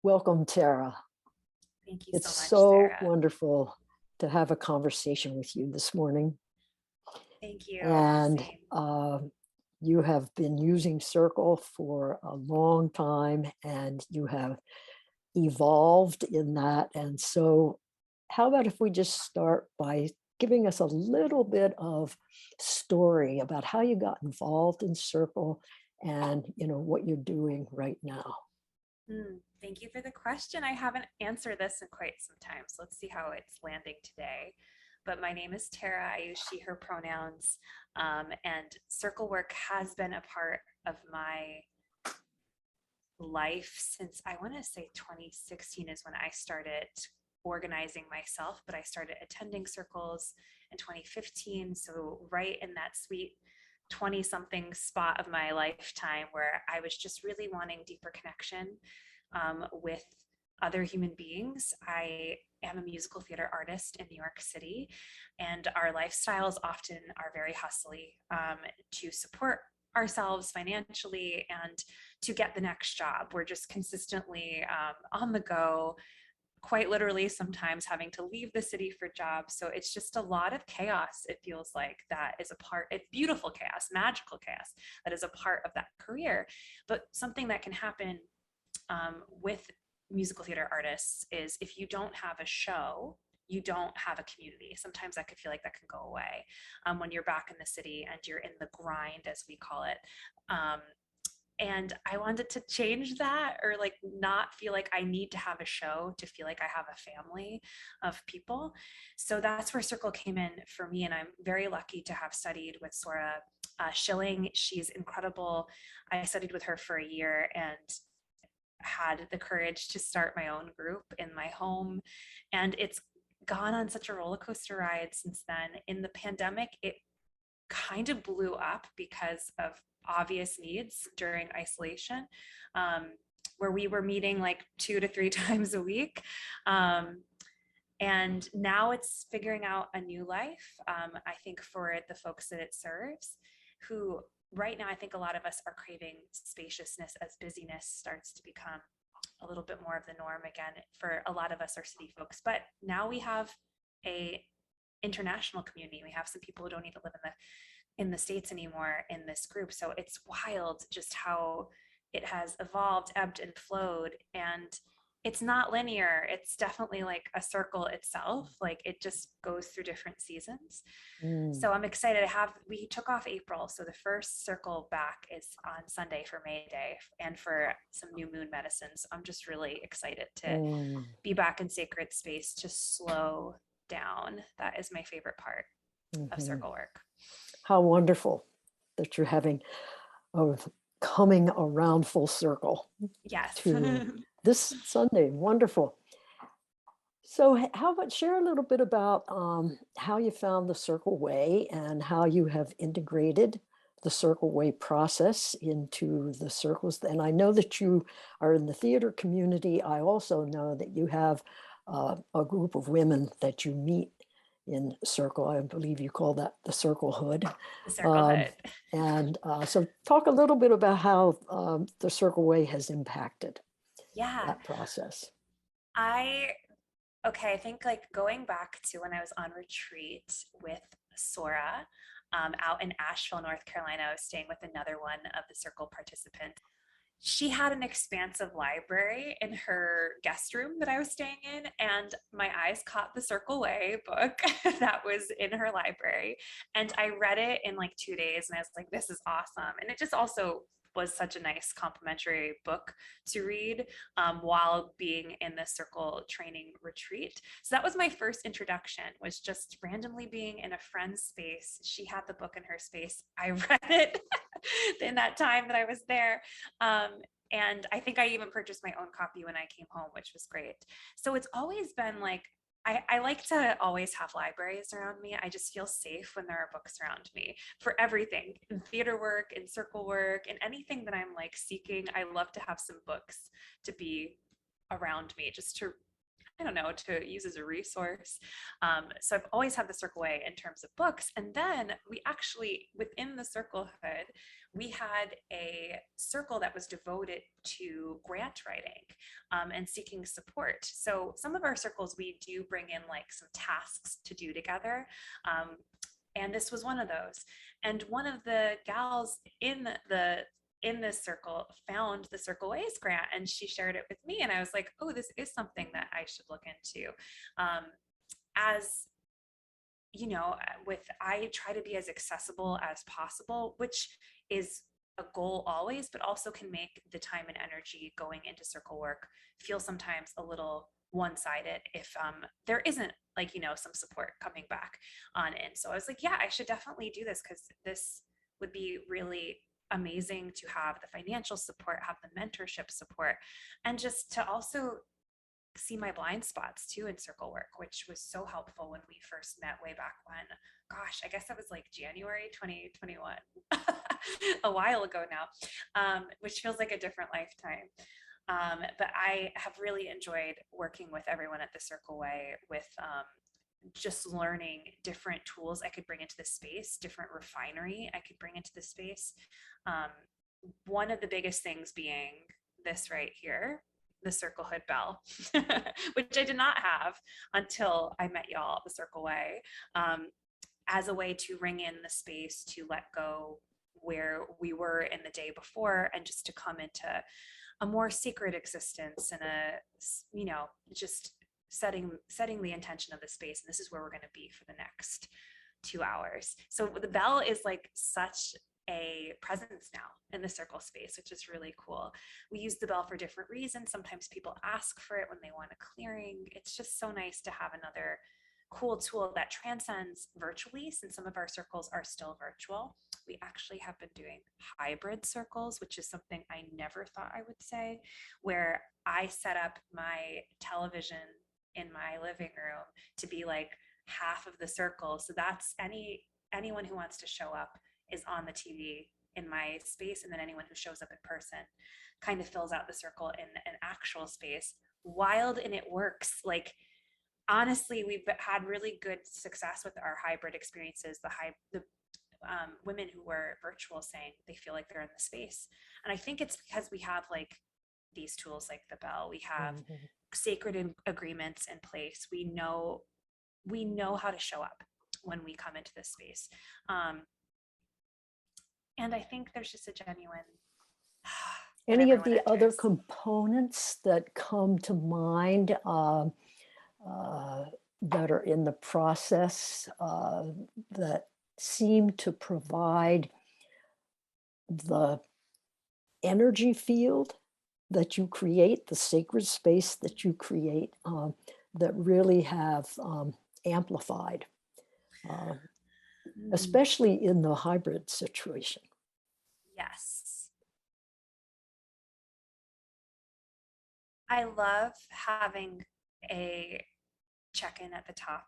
Welcome, Tara. Thank you It's so much, so Sarah. wonderful to have a conversation with you this morning. Thank you. And Same. you have been using Circle for a long time and you have evolved in that. And so, how about if we just start by giving us a little bit of story about how you got involved in Circle and what you're doing right now? Thank you for the question. I haven't answered this in quite some time, so let's see how it's landing today. But my name is Tara. I use she, her pronouns, and circle work has been a part of my life since I want to say 2016 is when I started organizing myself, but I started attending circles in 2015. So, right in that sweet 20 something spot of my lifetime where I was just really wanting deeper connection with other human beings. I am a musical theater artist in New York City, and our lifestyles often are very hustly to support ourselves financially and to get the next job. We're just consistently on the go, quite literally sometimes having to leave the city for jobs. So it's just a lot of chaos. It feels like that is a part, it's beautiful chaos, magical chaos that is a part of that career. But something that can happen with musical theater artists is if you don't have a show, you don't have a community. Sometimes I could feel like that can go away when you're back in the city and you're in the grind, as we call it. Um, and I wanted to change that, or like not feel like I need to have a show to feel like I have a family of people. So that's where Circle came in for me. And I'm very lucky to have studied with Sora Schilling. She's incredible. I studied with her for a year and had the courage to start my own group in my home. And it's gone on such a roller coaster ride since then. In the pandemic, it kind of blew up because of obvious needs during isolation, where we were meeting like 2 to 3 times a week. And now it's figuring out a new life, I think, for the folks that it serves, who right now, I think a lot of us are craving spaciousness as busyness starts to become a little bit more of the norm again for a lot of us are city folks. But now we have a international community. We have some people who don't need to live in the States anymore in this group. So it's wild just how it has evolved, ebbed and flowed. And it's not linear. It's definitely like a circle itself. Like it just goes through different seasons. Mm. So I'm excited to have, we took off April. So the first circle back is on Sunday for May Day and for some new moon medicines. I'm just really excited to Mm. be back in sacred space to slow down. That is my favorite part of Mhm. circle work. How wonderful that you're having of coming around full circle Yes. to this Sunday. Wonderful. So, how about share a little bit about how you found the Circle Way and how you have integrated the Circle Way process into the circles? And I know that you are in the theater community. I also know that you have a group of women that you meet in Circle. I believe you call that the Circle Hood. The circle Um, hood. and so, talk a little bit about how the Circle Way has impacted Yeah. that process. I Okay, I think like going back to when I was on retreat with Sora out in Asheville, North Carolina, I was staying with another one of the circle participants. She had an expansive library in her guest room that I was staying in, and my eyes caught the Circle Way book that was in her library. And I read it in like 2 days, and I was like, this is awesome. And it just also was such a nice complimentary book to read while being in the circle training retreat. So that was my first introduction, was just randomly being in a friend's space. She had the book in her space. I read it in that time that I was there. And I think I even purchased my own copy when I came home, which was great. So it's always been like, I like to always have libraries around me. I just feel safe when there are books around me for everything, in theater work, in circle work, and anything that I'm like seeking. I love to have some books to be around me, just to I don't know, to use as a resource. So I've always had the Circle Way in terms of books. And then we actually, within the Circlehood, we had a circle that was devoted to grant writing and seeking support. So some of our circles, we do bring in like some tasks to do together. And this was one of those. And one of the gals in this circle found the Circle Ways grant, and she shared it with me, and I was like, oh, this is something that I should look into. As you know, I try to be as accessible as possible, which is a goal always, but also can make the time and energy going into circle work feel sometimes a little one-sided if there isn't, like, you know, some support coming back on in. So I was like, yeah, I should definitely do this, because this would be really amazing to have the financial support, have the mentorship support, and just to also see my blind spots too in circle work, which was so helpful when we first met way back when. Gosh, I guess that was like January 2021, a while ago now, which feels like a different lifetime. But I have really enjoyed working with everyone at the Circle Way with just learning different tools I could bring into the space, different refinery I could bring into the space. One of the biggest things being this right here, the Circlehood bell, which I did not have until I met y'all at the Circle Way, as a way to ring in the space, to let go where we were in the day before, and just to come into a more sacred existence and you know, just setting the intention of the space. And this is where we're going to be for the next 2 hours. So the bell is like such a presence now in the circle space, which is really cool. We use the bell for different reasons. Sometimes people ask for it when they want a clearing. It's just so nice to have another cool tool that transcends virtually, since some of our circles are still virtual. We actually have been doing hybrid circles, which is something I never thought I would say, where I set up my television in my living room to be like half of the circle. So that's anyone who wants to show up is on the TV in my space, and then anyone who shows up in person kind of fills out the circle in an actual space. Wild, and it works. Like, honestly, we've had really good success with our hybrid experiences. The women who were virtual saying they feel like they're in the space, and I think it's because we have like these tools like the bell. We have sacred agreements in place. We know how to show up when we come into this space. And I think there's just a genuine Any of the other enters. components that come to mind that are in the process that seem to provide the energy field that you create, the sacred space that you create, that really have amplified, especially in the hybrid situation? Yes. I love having a check-in at the top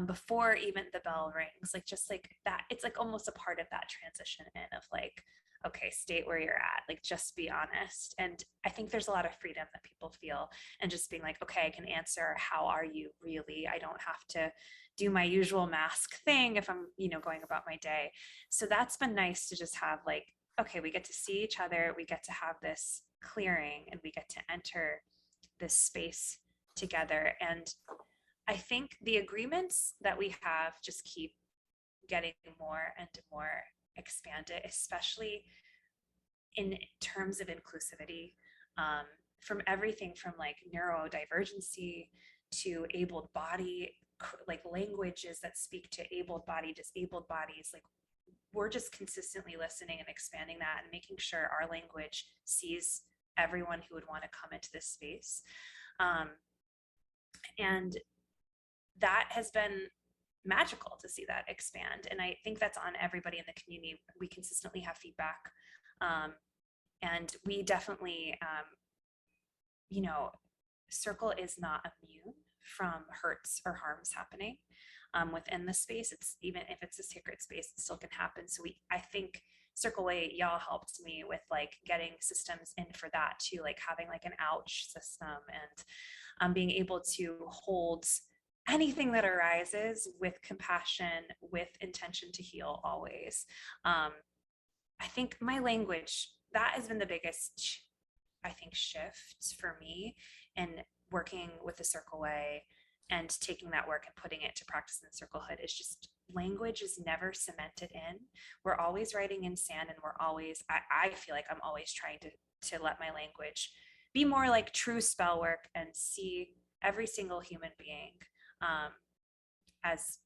before even the bell rings, like just like that. It's like almost a part of that transition in of like, okay, state where you're at, like just be honest. And I think there's a lot of freedom that people feel, and just being like, okay, I can answer, how are you really? I don't have to do my usual mask thing if I'm, you know, going about my day. So that's been nice to just have like, okay, we get to see each other, we get to have this clearing, and we get to enter this space together. And I think the agreements that we have just keep getting more and more expanded, especially in terms of inclusivity, from everything from like neurodivergency to abled body, like languages that speak to abled body, disabled bodies. Like, we're just consistently listening and expanding that and making sure our language sees everyone who would want to come into this space. And that has been magical to see that expand. And I think that's on everybody in the community. We consistently have feedback. And we definitely, you know, circle is not immune from hurts or harms happening within the space. It's, even if it's a sacred space, it still can happen. So I think Circle Way, y'all helped me with like getting systems in for that too, like having like an ouch system and being able to hold anything that arises with compassion, with intention to heal always. I think my language, that has been the biggest, I think, shift for me in working with the Circle Way and taking that work and putting it to practice in Circlehood is just language is never cemented in. We're always writing in sand, and we're always, I feel like I'm always trying to let my language be more like true spell work and see every single human being as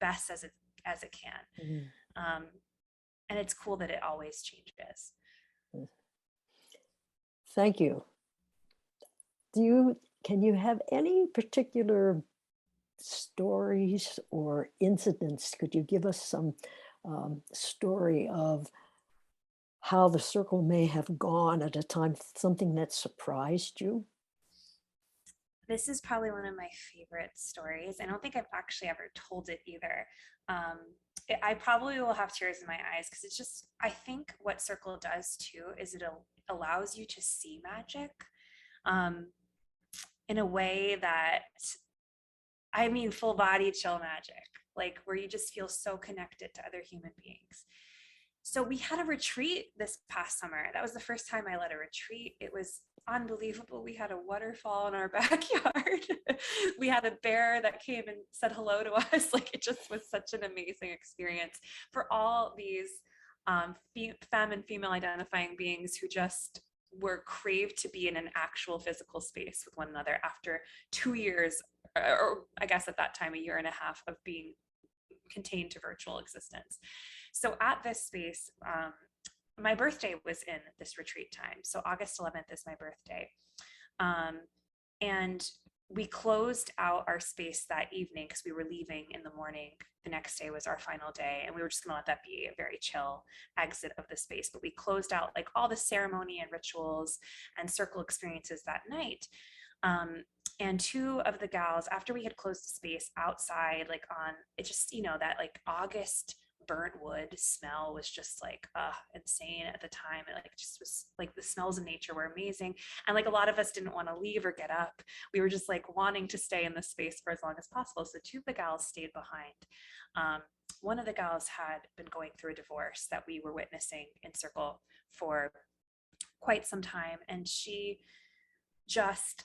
best as it can. Mm. And it's cool that it always changes. Thank you. Can you have any particular stories or incidents? Could you give us some story of how the circle may have gone at a time, something that surprised you? This is probably one of my favorite stories. I don't think I've actually ever told it either. I probably will have tears in my eyes because it's just, I think what Circle does too is it allows you to see magic in a way that, I mean, full body chill magic, like where you just feel so connected to other human beings. So we had a retreat this past summer. That was the first time I led a retreat. It was unbelievable. We had a waterfall in our backyard. We had a bear that came and said hello to us. Like it just was such an amazing experience for all these femme and female identifying beings who just were craved to be in an actual physical space with one another after 2 years, or I guess at that time, a year and a half of being contained to virtual existence. So at this space, my birthday was in this retreat time. So August 11th is my birthday. And we closed out our space that evening because we were leaving in the morning. The next day was our final day, and we were just going to let that be a very chill exit of the space. But we closed out like all the ceremony and rituals and circle experiences that night. And two of the gals, after we had closed the space outside, like on it, just, you know, that like August burnt wood smell was just like insane at the time. It like just was like the smells of nature were amazing. And like a lot of us didn't want to leave or get up. We were just like wanting to stay in the space for as long as possible. So two of the gals stayed behind. One of the gals had been going through a divorce that we were witnessing in Circle for quite some time. And she just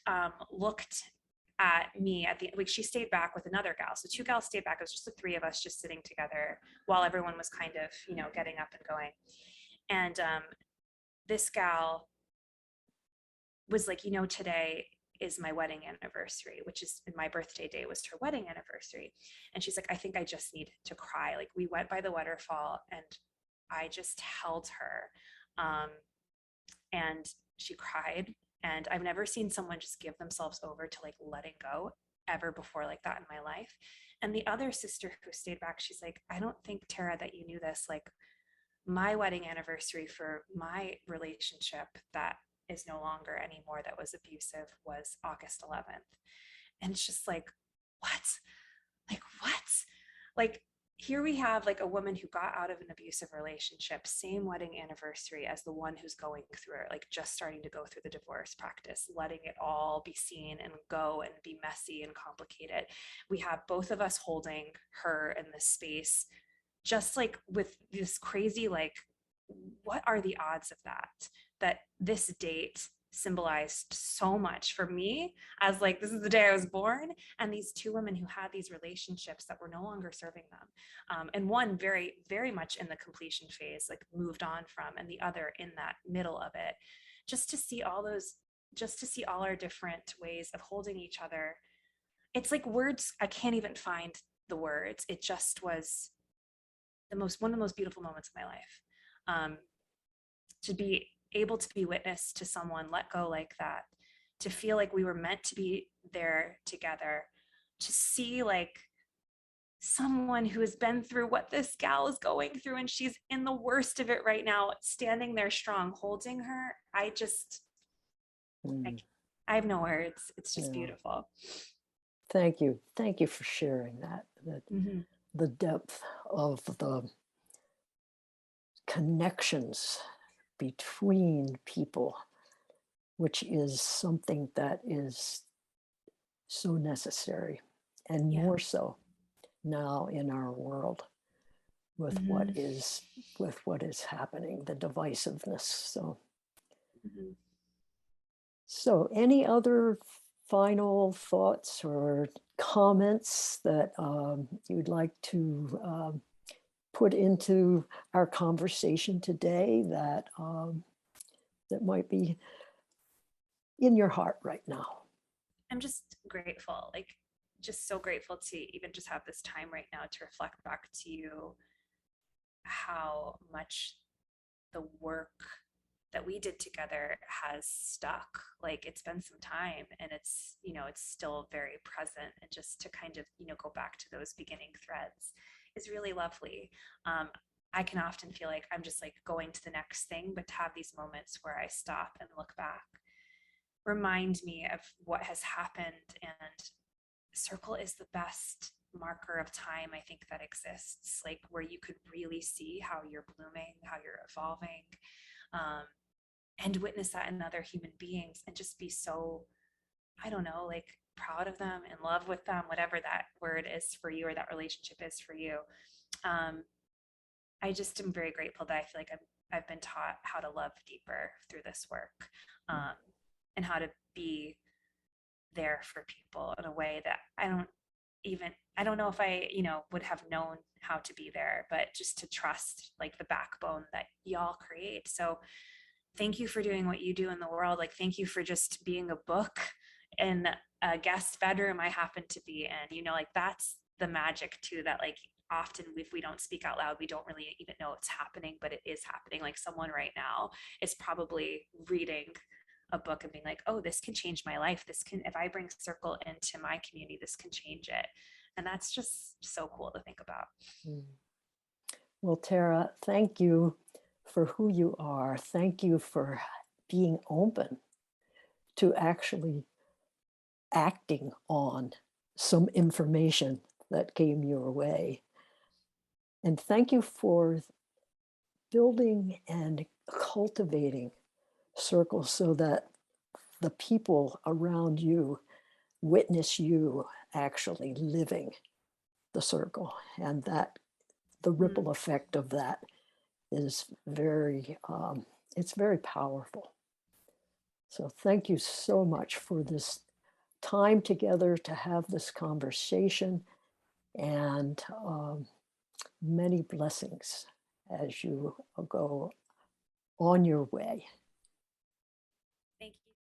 looked at me at the like she stayed back with another gal, so two gals stayed back. It was just the three of us just sitting together while everyone was kind of, you know, getting up and going. And this gal was like, you know, today is my wedding anniversary, which is my birthday day was her wedding anniversary. And she's like, I think I just need to cry. Like we went by the waterfall and I just held her and she cried. And I've never seen someone just give themselves over to like letting go ever before like that in my life. And the other sister who stayed back, she's like, I don't think, Tara, that you knew this. Like my wedding anniversary for my relationship that is no longer anymore, that was abusive, was August 11th. And it's just like, what? Like, what? Like, here we have like a woman who got out of an abusive relationship, same wedding anniversary as the one who's going through it, like just starting to go through the divorce practice, letting it all be seen and go and be messy and complicated. We have both of us holding her in this space, just like with this crazy, like, what are the odds of that this date symbolized so much for me as like this is the day I was born, and these two women who had these relationships that were no longer serving them, and one very very much in the completion phase, like moved on from, and the other in that middle of it, just to see all those, just to see all our different ways of holding each other. It's like words, I can't even find the words. It just was one of the most beautiful moments of my life, to be able to be witness to someone let go like that, to feel like we were meant to be there together, to see like someone who has been through what this gal is going through and she's in the worst of it right now, standing there strong, holding her. I just, I have no words. It's just beautiful. Thank you. Thank you for sharing that. Mm-hmm. The depth of connections between people, which is something that is so necessary, and Yeah. more so now in our world with Mhm. what is happening, the divisiveness. Mhm. So any other final thoughts or comments that you'd like to put into our conversation today that might be in your heart right now? I'm just grateful, like, just so grateful to even just have this time right now to reflect back to you how much the work that we did together has stuck. Like, it's been some time and it's still very present. And just to kind of, go back to those beginning threads is really lovely. Um, I can often feel like I'm just like going to the next thing, but to have these moments where I stop and look back, remind me of what has happened. And circle is the best marker of time I think that exists, like where you could really see how you're blooming, how you're evolving, um, and witness that in other human beings and just be so, I don't know, like proud of them, in love with them, whatever that word is for you or that relationship is for you. um, I just am very grateful that I feel like I've been taught how to love deeper through this work, um, and how to be there for people in a way that I don't know if I, would have known how to be there, but just to trust like the backbone that y'all create. So thank you for doing what you do in the world. Like, thank you for just being a book in a guest bedroom I happen to be in. Like that's the magic too, that like often if we don't speak out loud, we don't really even know it's happening, but it is happening. Like someone right now is probably reading a book and being like, oh, this can change my life. This can, if I bring circle into my community, this can change it. And that's just so cool to think about. Mm. Well, Tara, thank you for who you are. Thank you for being open to actually acting on some information that came your way. And thank you for building and cultivating circles so that the people around you witness you actually living the circle, and that the Mm. ripple effect of that is it's very powerful. So thank you so much for this time together to have this conversation, and many blessings as you go on your way.